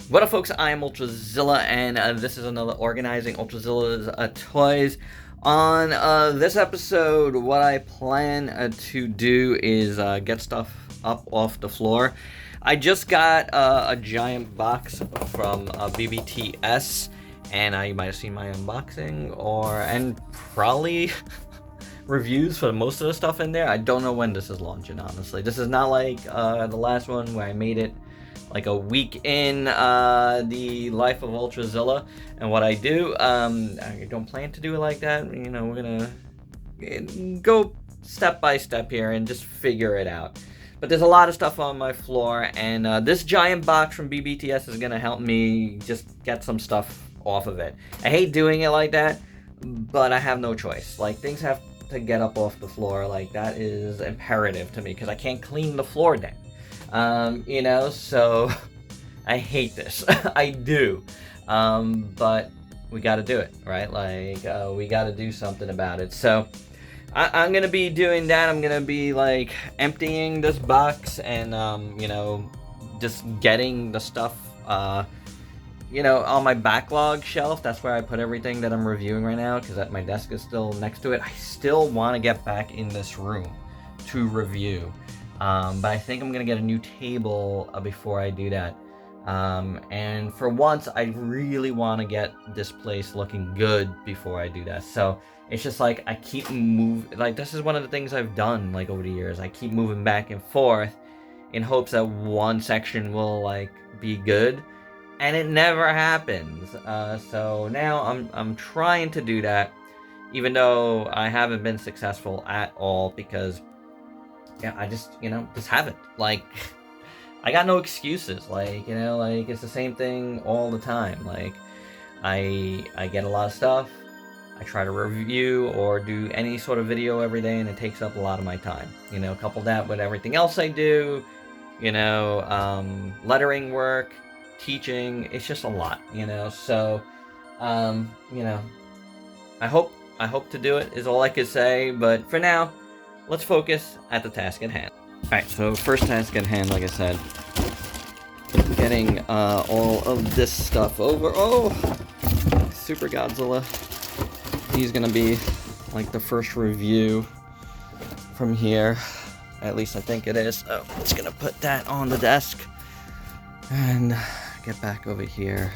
What up, folks? I am Ultrazilla, and this is another Organizing Ultrazilla's Toys. On this episode, what I plan to do is get stuff up off the floor. I just got a giant box from BBTS, and you might have seen my unboxing, and probably reviews for most of the stuff in there. I don't know when this is launching, honestly. This is not like the last one where I made it like a week in the life of Ultrazilla and what I do. I don't plan to do it like that. You know, we're gonna go step by step here and just figure it out. But there's a lot of stuff on my floor, and this giant box from BBTS is gonna help me just get some stuff off of it. I hate doing it like that, but I have no choice. Like, things have to get up off the floor. Like, that is imperative to me because I can't clean the floor down. You know, so I hate this. I do. But we got to do it, right? Like, we got to do something about it. So I'm going to be doing that. I'm going to be like emptying this box and, you know, just getting the stuff, you know, on my backlog shelf. That's where I put everything that I'm reviewing right now, because my desk is still next to it. I still want to get back in this room to review. But I think I'm going to get a new table before I do that. And for once, I really want to get this place looking good before I do that. So it's just like I keep moving. Like, this is one of the things I've done like over the years. I keep moving back and forth in hopes that one section will like be good. And it never happens. So now I'm trying to do that, even though I haven't been successful at all, because yeah, I just, you know, just haven't. Like, I got no excuses. Like, you know, like, it's the same thing all the time. Like, I get a lot of stuff. I try to review or do any sort of video every day, and it takes up a lot of my time. You know, couple that with everything else I do, you know, lettering work, teaching. It's just a lot, you know. So, you know, I hope to do it is all I could say. But for now, let's focus at the task at hand. Alright, so first task at hand, like I said, getting all of this stuff over. Oh, Super Godzilla. He's gonna be like the first review from here. At least I think it is. So I'm just gonna put that on the desk and get back over here.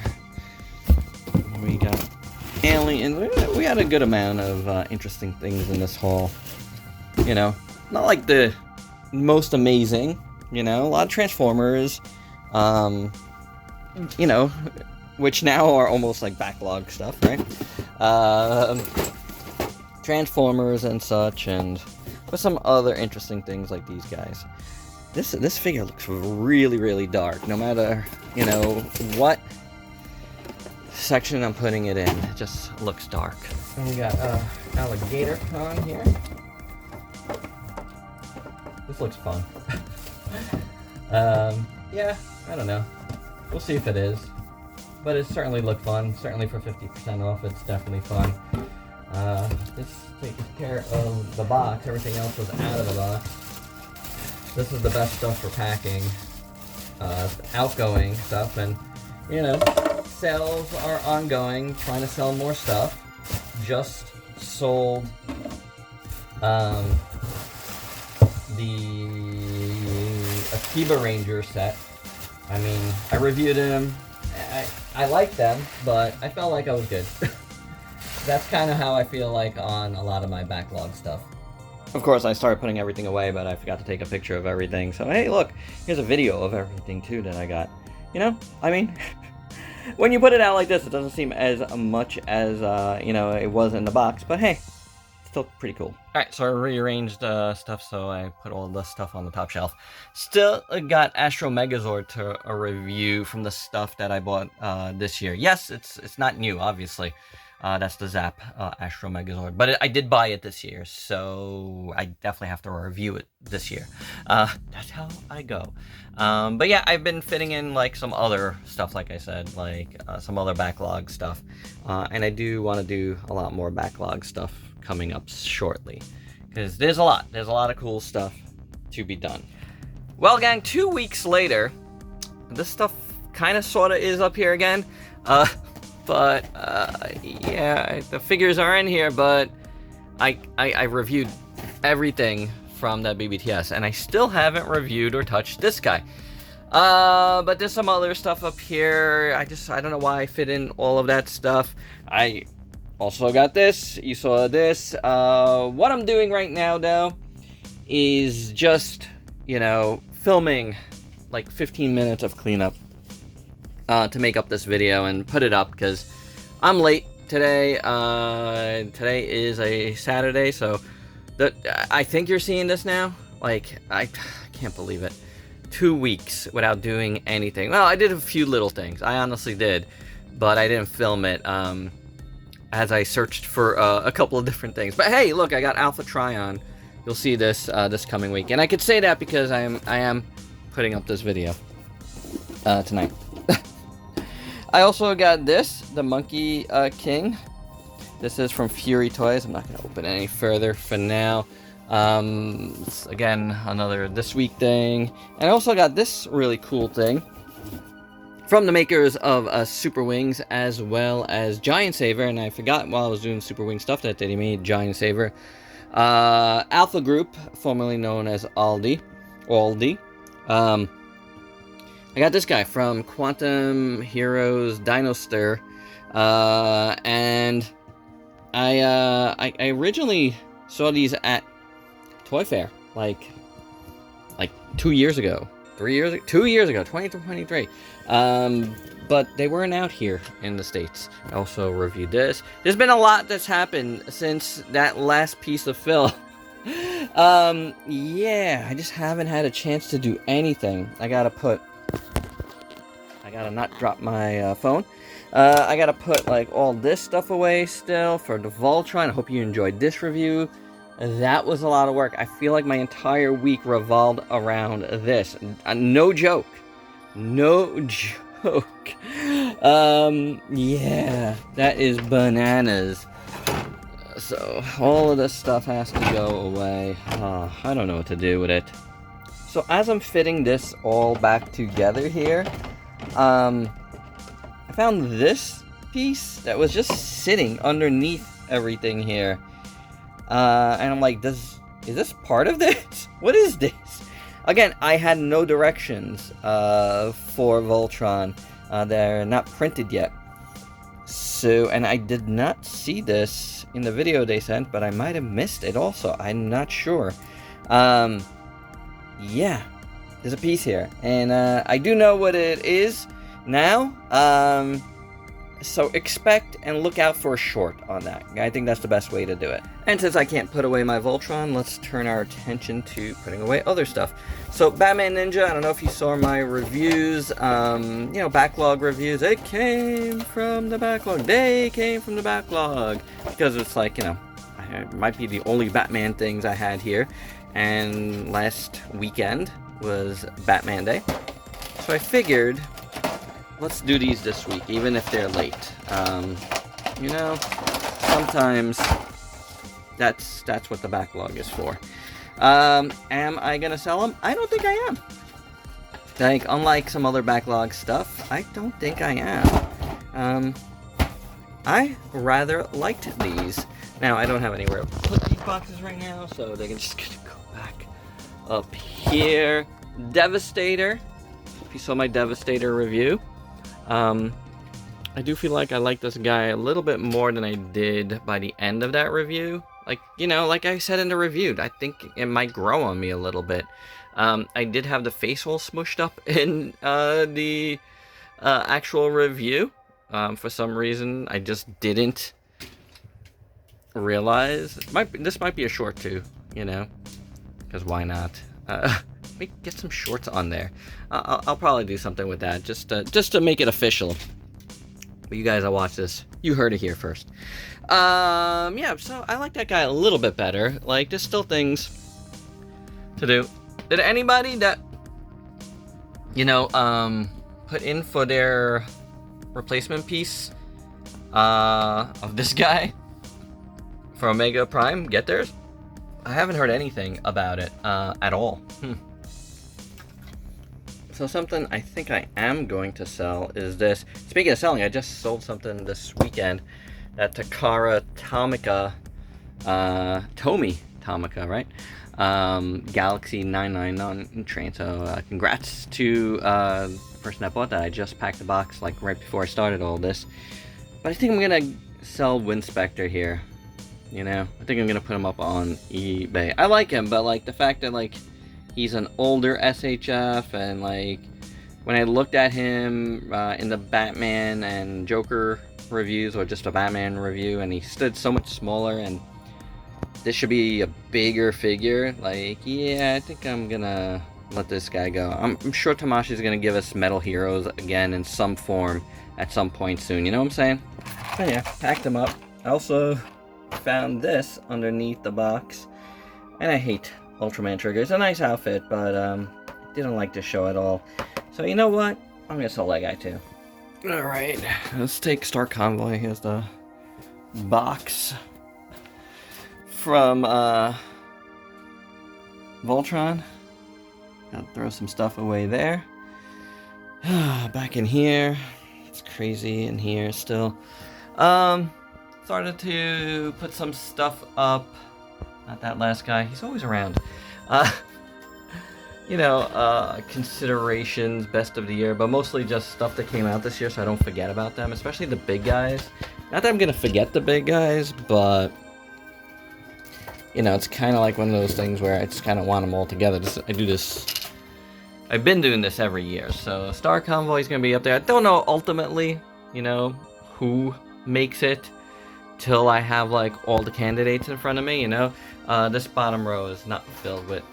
We got aliens. We had a good amount of interesting things in this haul. You know, not like the most amazing, you know, a lot of Transformers, you know, which now are almost like backlog stuff, right? Transformers and such, and with some other interesting things like these guys. This figure looks really, really dark, no matter, you know, what section I'm putting it in. It just looks dark. And we got Alligator Con here. This looks fun. Yeah, I don't know. We'll see if it is. But it certainly looked fun. Certainly for 50% off, it's definitely fun. This takes care of the box. Everything else was out of the box. This is the best stuff for packing. Outgoing stuff. And, you know, sales are ongoing. Trying to sell more stuff. Just sold the Akiba Ranger set. I mean, I reviewed them. I like them, but I felt like I was good. That's kind of how I feel like on a lot of my backlog stuff. Of course, I started putting everything away, but I forgot to take a picture of everything. So, hey, look, here's a video of everything, too, that I got. You know, I mean, when you put it out like this, it doesn't seem as much as, you know, it was in the box. But, hey, still pretty cool. Alright, so I rearranged stuff, so I put all the stuff on the top shelf. Still got Astro Megazord to review from the stuff that I bought this year. Yes, it's not new, obviously. That's the Zap Astro Megazord. But I did buy it this year, so I definitely have to review it this year. That's how I go. But yeah, I've been fitting in like some other stuff, like I said, like some other backlog stuff. And I do want to do a lot more backlog stuff coming up shortly, because there's a lot of cool stuff to be done. Well, gang, 2 weeks later, this stuff kind of sort of is up here again. Yeah, the figures are in here, but I reviewed everything from that BBTS, and I still haven't reviewed or touched this guy. But there's some other stuff up here. I don't know why I fit in all of that stuff. I also got this. You saw this. What I'm doing right now, though, is just, you know, filming like 15 minutes of cleanup to make up this video and put it up, because I'm late today. Today is a Saturday, so I think you're seeing this now. Like, I can't believe it. 2 weeks without doing anything. Well, I did a few little things. I honestly did, but I didn't film it as I searched for a couple of different things. But hey, look, I got Alpha Trion. You'll see this this coming week, and I could say that because I am putting up this video tonight. I also got this, the Monkey King. This is from Fury Toys. I'm not going to open it any further for now. Again, another this week thing. And I also got this really cool thing from the makers of Super Wings as well as Giant Saver. And I forgot while I was doing Super Wing stuff that they made Giant Saver. Alpha Group, formerly known as Aldi. I got this guy from Quantum Heroes Dino Stir. And I originally saw these at Toy Fair, like 2 years ago, 3 years ago, 2 years ago, 2023. But they weren't out here in the States. I also reviewed this. There's been a lot that's happened since that last piece of film. Yeah, I just haven't had a chance to do anything. I gotta not drop my phone. I gotta put like all this stuff away still for the Voltron. I hope you enjoyed this review. That was a lot of work. I feel like my entire week revolved around this. No joke. No joke. Yeah, that is bananas. So, all of this stuff has to go away. I don't know what to do with it. So, as I'm fitting this all back together here, I found this piece that was just sitting underneath everything here. And I'm like, is this part of this? What is this? Again, I had no directions for Voltron. They're not printed yet. So, and I did not see this in the video they sent, but I might have missed it also. I'm not sure. Yeah, there's a piece here. And I do know what it is now. So expect and look out for a short on that. I think that's the best way to do it. And since I can't put away my Voltron, let's turn our attention to putting away other stuff. So Batman Ninja, I don't know if you saw my reviews, you know, backlog reviews. It came from the backlog. They came from the backlog. Because it's like, you know, it might be the only Batman things I had here. And last weekend was Batman Day. So I figured, let's do these this week, even if they're late. You know, sometimes that's what the backlog is for. Am I gonna sell them? I don't think I am. Like, unlike some other backlog stuff, I don't think I am. I rather liked these. Now, I don't have anywhere to put these boxes right now, so they're just gonna go back up here. Devastator. If you saw my Devastator review, I do feel like I like this guy a little bit more than I did by the end of that review. Like, you know, like I said in the review, I think it might grow on me a little bit. I did have the face all smushed up in the actual review. For some reason, I just didn't realize. This might be a short too, you know, because why not? Let me get some shorts on there. I'll probably do something with that, just to make it official. But you guys that watch this, you heard it here first. Yeah, so I like that guy a little bit better. Like, there's still things to do. Did anybody that, you know, put in for their replacement piece of this guy for Omega Prime get theirs? I haven't heard anything about it at all. So something I think I am going to sell is this. Speaking of selling, I just sold something this weekend. That Takara Tomica, Tomy Tomica, right? Galaxy 999 train. So congrats to the person that bought that. I just packed the box like right before I started all this. But I think I'm gonna sell Winspector here. You know, I think I'm gonna put him up on eBay. I like him, but like the fact that like he's an older SHF, and like when I looked at him in the Batman and Joker reviews, or just a Batman review, and he stood so much smaller, and this should be a bigger figure. Like, yeah, I think I'm gonna let this guy go. I'm sure Tamashi's gonna give us Metal Heroes again in some form at some point soon. You know what I'm saying? So yeah, packed them up. I also found this underneath the box, and I hate Ultraman Trigger. It's a nice outfit, but didn't like the show at all. So you know what? I'm gonna sell that guy too. Alright, let's take Star Convoy. Here's the box from Voltron. Gotta throw some stuff away there. Back in here. It's crazy in here still. Started to put some stuff up. Not that last guy. He's always around. You know, considerations, best of the year, but mostly just stuff that came out this year so I don't forget about them, especially the big guys. Not that I'm gonna forget the big guys, but you know, it's kind of like one of those things where I just kind of want them all together. I've been doing this every year, so Star Convoy is gonna be up there. I don't know ultimately, you know, who makes it till I have like all the candidates in front of me, you know. This bottom row is not filled with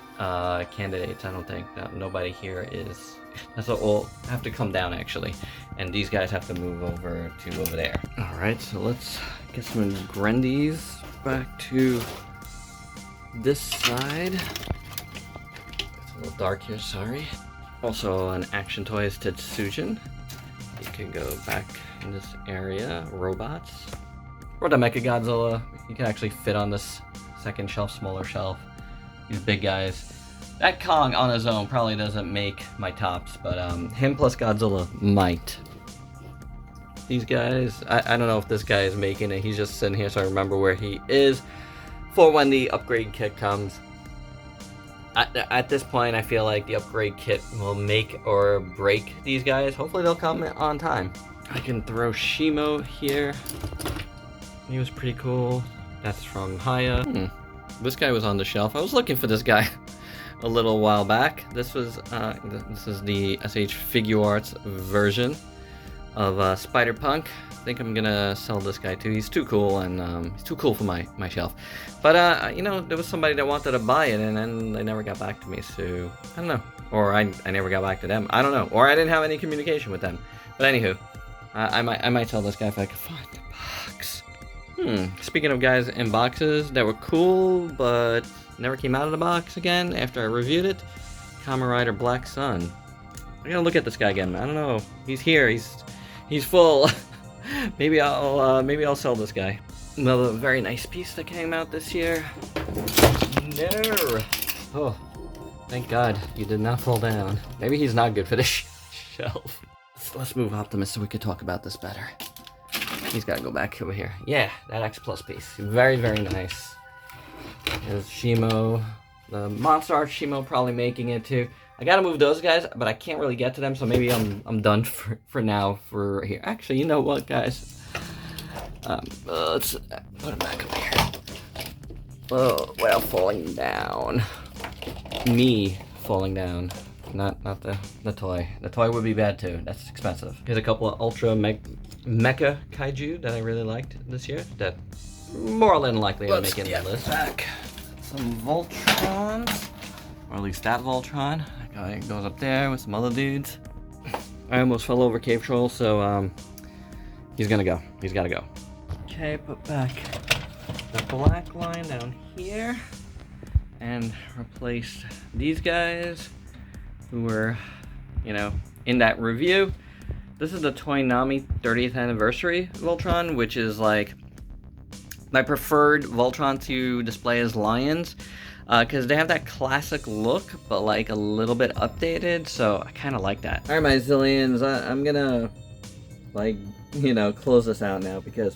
candidates, I don't think. No, nobody here is. That's all have to come down actually, and these guys have to move over to over there. All right, so let's get some Grendies back to this side. It's a little dark here, sorry. Also an Action Toys Tetsujin. You can go back in this area. Robots. Or the Mecha Godzilla. You can actually fit on this second shelf, smaller shelf. These big guys. That Kong on his own probably doesn't make my tops, but him plus Godzilla might. These guys, I don't know if this guy is making it. He's just sitting here so I remember where he is for when the upgrade kit comes. At this point, I feel like the upgrade kit will make or break these guys. Hopefully they'll come on time. I can throw Shimo here. He was pretty cool. That's from Haya. This guy was on the shelf. I was looking for this guy a little while back. This is the SH Figuarts version of Spider-Punk. I think I'm gonna sell this guy too. He's too cool, and he's too cool for my shelf. But you know, there was somebody that wanted to buy it, and then they never got back to me. So I don't know, or I never got back to them. I don't know, or I didn't have any communication with them. But anywho, I might sell this guy if I could find the box. Speaking of guys in boxes that were cool but never came out of the box again after I reviewed it, Kamen Rider Black Sun. I gotta look at this guy again. I don't know. He's here. He's full. maybe I'll sell this guy. Another very nice piece that came out this year. No. Oh, thank God you did not fall down. Maybe he's not good for this shelf. Let's move Optimus so we could talk about this better. He's got to go back over here. Yeah, that X Plus piece. Very, very nice. There's Shimo. The Monster Art Shimo probably making it too. I gotta move those guys, but I can't really get to them, so maybe I'm done for now for here. Actually, you know what, guys? Let's put him back up here. Oh, well, falling down. Me falling down. Not the toy. The toy would be bad too. That's expensive. Here's a couple of Ultra Mecha Kaiju that I really liked this year. That more than likely are making the list. Back some Voltrons, or at least that Voltron. That guy goes up there with some other dudes. I almost fell over Cave Troll, so he's gonna go. He's gotta go. Okay, put back the black line down here, and replace these guys who were, you know, in that review. This is the Toynami 30th anniversary Voltron, which is like my preferred Voltron to display as lions. because they have that classic look, but like a little bit updated, so I kind of like that. Alright, my zillions, I'm gonna, like, you know, close this out now because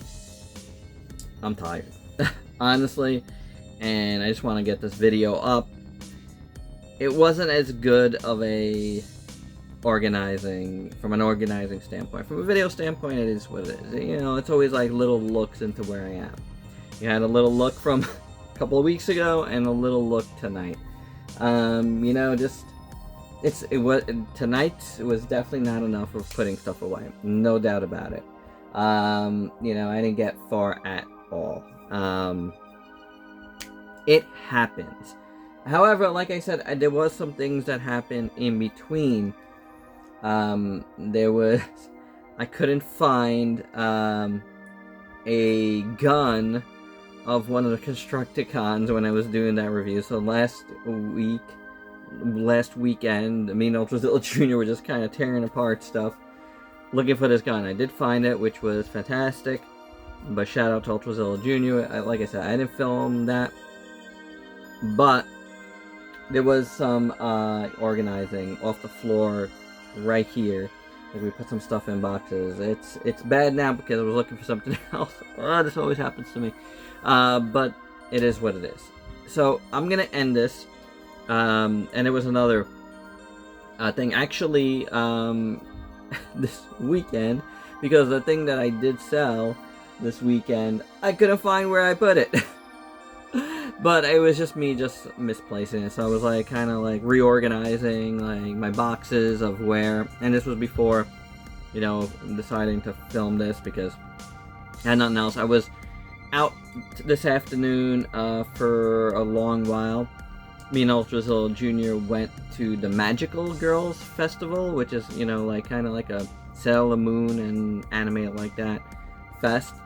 I'm tired, honestly, and I just want to get this video up. It wasn't as good of a from an organizing standpoint. From a video standpoint, it is what it is. You know, it's always like little looks into where I am. You had a little look from a couple of weeks ago and a little look tonight. You know, just tonight was definitely not enough of putting stuff away. No doubt about it. You know, I didn't get far at all. It happens. However, like I said, there was some things that happened in between. I couldn't find a gun of one of the Constructicons when I was doing that review. So last weekend, me and Ultrazilla Jr. were just kind of tearing apart stuff, looking for this gun. I did find it, which was fantastic. But shout out to Ultrazilla Jr. Like I said, I didn't film that, but there was some organizing off the floor right here. Like we put some stuff in boxes. It's bad now because I was looking for something else. Oh, this always happens to me. But it is what it is. So I'm gonna end this. And it was another thing actually this weekend, because the thing that I did sell this weekend, I couldn't find where I put it. But it was just me misplacing it. So I was like kind of like reorganizing like my boxes of where, and this was before, you know, deciding to film this because I had nothing else. I was out this afternoon for a long while. Me and Ultrazilla Jr. went to the Magical Girls Festival, which is, you know, like kind of like a Sailor Moon and Anime It Like That fest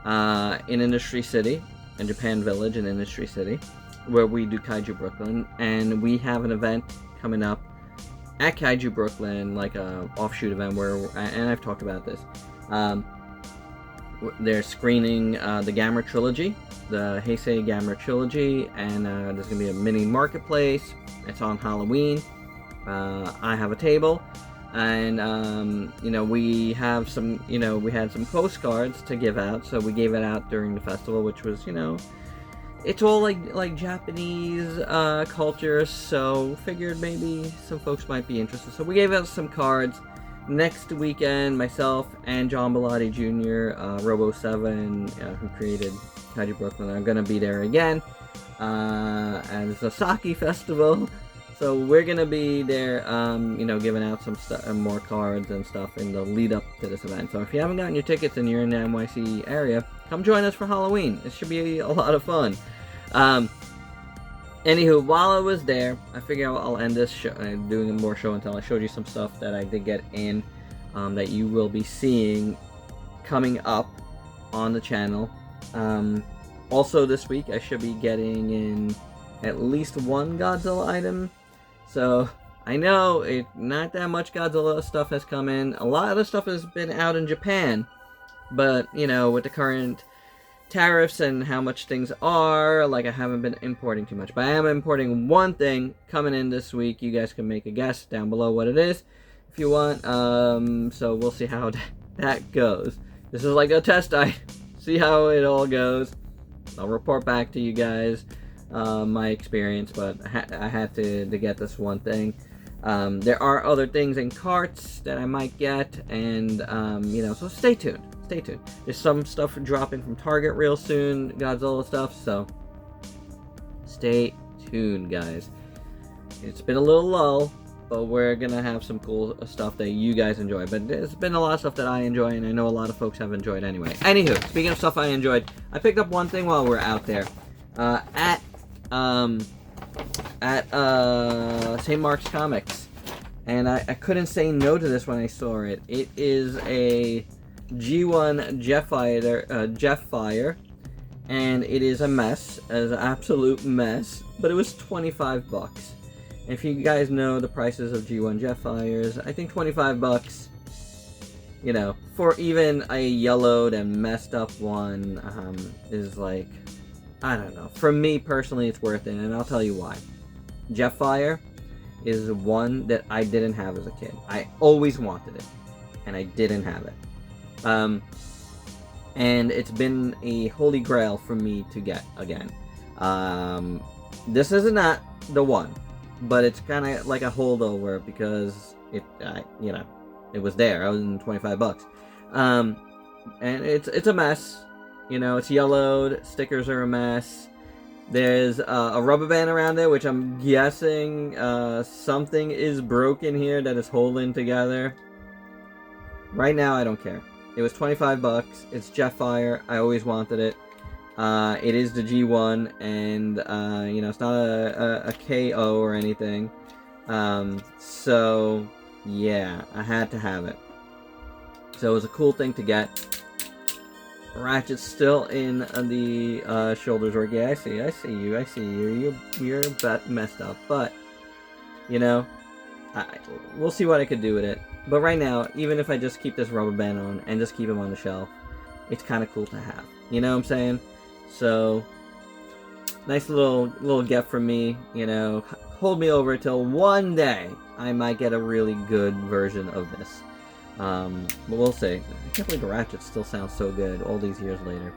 in Industry City. In Japan Village in Industry City, where we do Kaiju Brooklyn, and we have an event coming up at Kaiju Brooklyn, like a offshoot event where, and I've talked about this, they're screening the Gamera trilogy, the Heisei Gamera trilogy, and there's gonna be a mini marketplace. It's on Halloween. I have a table, and you know, we have some, you know, we had some postcards to give out, so we gave it out during the festival, which was, you know, it's all like Japanese culture, so figured maybe some folks might be interested. So we gave out some cards. Next weekend, myself and John Bellotti Jr., Robo7, who created Kaiju Brooklyn, are gonna be there again as a sake festival. So we're gonna be there, you know, giving out some more cards and stuff in the lead up to this event. So if you haven't gotten your tickets and you're in the NYC area, come join us for Halloween. It should be a lot of fun. Anywho, while I was there, I figure I'll end this show, doing more show and tell. I showed you some stuff that I did get in, that you will be seeing coming up on the channel. Also this week, I should be getting in at least one Godzilla item. So, I know not that much Godzilla stuff has come in. A lot of the stuff has been out in Japan. But, you know, with the current tariffs and how much things are, like, I haven't been importing too much. But I am importing one thing coming in this week. You guys can make a guess down below what it is if you want. So, we'll see how that goes. This is like a test. See how it all goes. I'll report back to you guys. My experience, but I had to get this one thing. There are other things in carts that I might get, and you know, so stay tuned. There's some stuff dropping from Target real soon, Godzilla stuff, so stay tuned, guys. It's been a little lull, but we're gonna have some cool stuff that you guys enjoy. But there's been a lot of stuff that I enjoy, and I know a lot of folks have enjoyed anyway. Anywho, speaking of stuff I enjoyed, I picked up one thing while we're out there. At St. Mark's Comics, and I couldn't say no to this when I saw it. It is a G1 Jetfire, and it is a mess, an absolute mess, but it was 25 bucks. If you guys know the prices of G1 Jetfires, I think 25 bucks, you know, for even a yellowed and messed up one, is like I don't know. For me personally, it's worth it, and I'll tell you why. Jetfire is one that I didn't have as a kid. I always wanted it, and I didn't have it. And it's been a holy grail for me to get again. This is not the one, but it's kind of like a holdover because it was there. I was in $25. And it's a mess. It's yellowed. Stickers are a mess. There's a rubber band around it, which I'm guessing something is broken here that is holding together. Right now, I don't care. It was $25. It's Jetfire. I always wanted it. It is the G1, and it's not a KO or anything. So yeah, I had to have it. So it was a cool thing to get. Ratchet's still in the shoulders work. Yeah, I see you. You're messed up, but we'll see what I could do with it. But right now, even if I just keep this rubber band on and just keep him on the shelf, it's kind of cool to have. You know what I'm saying? So nice little gift from me. Hold me over till one day I might get a really good version of this. But we'll see. I can't believe the Ratchet still sounds so good all these years later.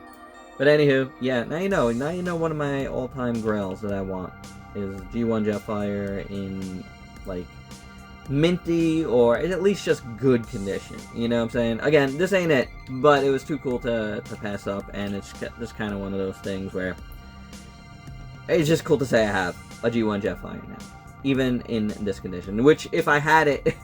But anywho, yeah, now you know one of my all-time grails that I want is G1 Jetfire in, like, minty or at least just good condition. You know what I'm saying? Again, this ain't it, but it was too cool to pass up, and it's just kind of one of those things where it's just cool to say I have a G1 Jetfire now, even in this condition, which if I had it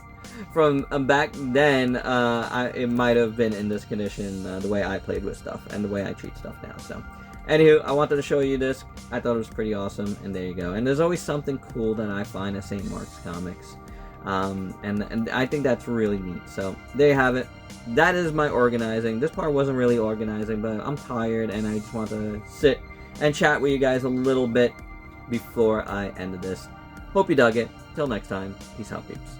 from back then, it might have been in this condition, the way I played with stuff and the way I treat stuff now. So anywho, I wanted to show you this. I thought it was pretty awesome, and there you go. And there's always something cool that I find at St. Mark's Comics, and I think that's really neat. So there you have it. That is my organizing. This part wasn't really organizing, but I'm tired and I just want to sit and chat with you guys a little bit before I ended this. Hope you dug it. Till next time, peace out, peeps.